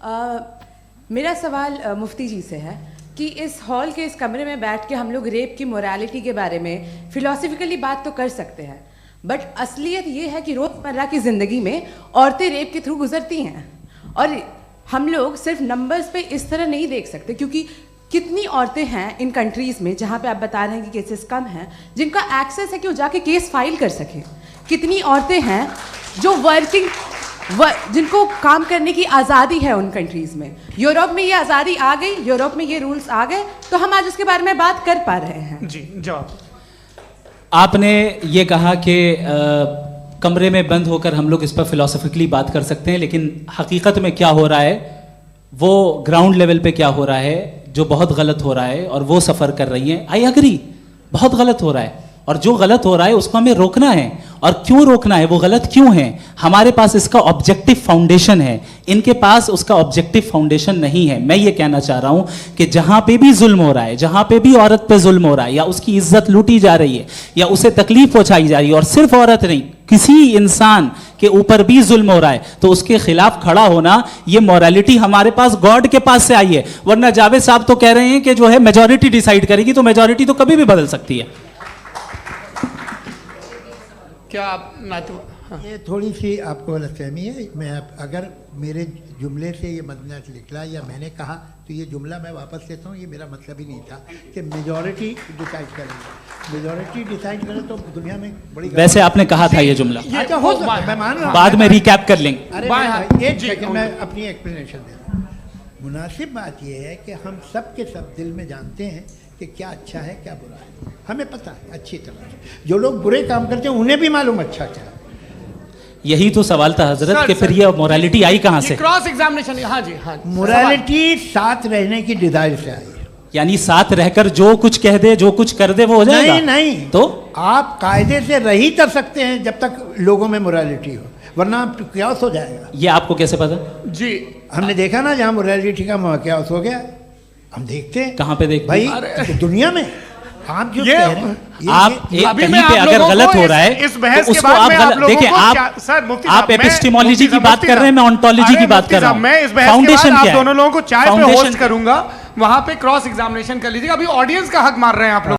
मेरा सवाल मुफ्ती जी से है कि इस हॉल के इस कमरे में बैठ के हम लोग रेप की मोरालिटी के बारे में फिलोसफिकली बात तो कर सकते हैं, बट असलियत ये है कि रोज़मर्रा की ज़िंदगी में औरतें रेप के थ्रू गुजरती हैं और हम लोग सिर्फ नंबर्स पे इस तरह नहीं देख सकते, क्योंकि कितनी औरतें हैं इन कंट्रीज़ में जहाँ पे आप बता रहे हैं कि केसेस कम हैं जिनका एक्सेस है कि वो जाके केस फाइल कर सकें। कितनी औरतें हैं जो जिनको काम करने की आज़ादी है उन कंट्रीज़ में। यूरोप में ये आज़ादी आ गई, यूरोप में ये रूल्स आ गए, तो हम आज उसके बारे में बात कर पा रहे हैं। जी जवाब। आपने ये कहा कि कमरे में बंद होकर हम लोग इस पर फिलोसफिकली बात कर सकते हैं, लेकिन हकीकत में क्या हो रहा है, वो ग्राउंड लेवल पे क्या हो रहा है जो बहुत गलत हो रहा है, और वो सफ़र कर रही हैं। आई अग्री, बहुत गलत हो रहा है, और जो गलत हो रहा है उसको हमें रोकना है। और क्यों रोकना है, वो गलत क्यों है? हमारे पास इसका ऑब्जेक्टिव फाउंडेशन है, इनके पास उसका ऑब्जेक्टिव फाउंडेशन नहीं है। मैं ये कहना चाह रहा हूं कि जहां पे भी जुल्म हो रहा है, जहां पे भी औरत पे जुल्म हो रहा है, या उसकी इज्जत लूटी जा रही है, या उसे तकलीफ पहुंचाई जा रही है, और सिर्फ औरत नहीं, किसी इंसान के ऊपर भी जुल्म हो रहा है, तो उसके खिलाफ खड़ा होना, ये मॉरलिटी हमारे पास गॉड के पास से आई है। वरना जावेद साहब तो कह रहे हैं कि जो है मेजॉरिटी डिसाइड करेगी, तो मेजॉरिटी तो कभी भी बदल सकती है। क्या आप हाँ। ये थोड़ी सी आपको गलतफहमी है। मैं अगर मेरे जुमले से ये मदना निकला या मैंने कहा, तो ये जुमला मैं वापस लेता हूँ। ये मेरा मतलब ही नहीं था कि मेजॉरिटी डिसाइड करेगी। मेजॉरिटी डिसाइड करे तो दुनिया में बड़ी, वैसे आपने कहा था ये जुमला। अच्छा हो सकता है, मैं मान रहा हूँ, बाद में रिकैप कर लेंगे। अरे एक सेकंड, मैं अपनी एक्सप्लेनेशन दे रहा हूँ। मुनासिब बात यह है कि हम सब के सब दिल में जानते हैं कि क्या अच्छा है क्या बुरा है, हमें पता है अच्छी तरह से। जो लोग बुरे काम करते हैं उन्हें भी मालूम अच्छा क्या है। यही तो सवाल था हजरत, कि फिर ये मोरालिटी आई कहाँ से? Cross examination. हाँ जी, हाँ। मोरालिटी साथ रहने की डिजायर से आई है। यानी साथ रहकर जो कुछ कह दे, जो कुछ कर दे, वो हो जाएगा? नहीं नहीं, तो आप कायदे से रह ही कर सकते हैं जब तक लोगों में मोरालिटी हो, वरना क्यास हो जाएगा। ये आपको कैसे पता? जी, हमने देखा ना, जहाँ मोरालिटी का क्यास हो गया, हम देखते हैं। कहाँ पे देखते भाई? दुनिया में। आप जो कह रहे हैं, आप कहीं पे अगर गलत हो रहा है, इस बहस तो के उसको बाद आप मैं आप लोगों देखिए, को आप एपिस्टेमोलॉजी की बात कर रहे हैं, मैं ऑन्टोलॉजी की बात कर रहा हूं। मैं इस बहस के बाद आप दोनों लोगों को चाय पे होस्ट करूंगा, वहां पे क्रॉस एग्जामिनेशन कर लीजिएगा। अभी ऑडियंस का हक मार रहे हैं आप लोग।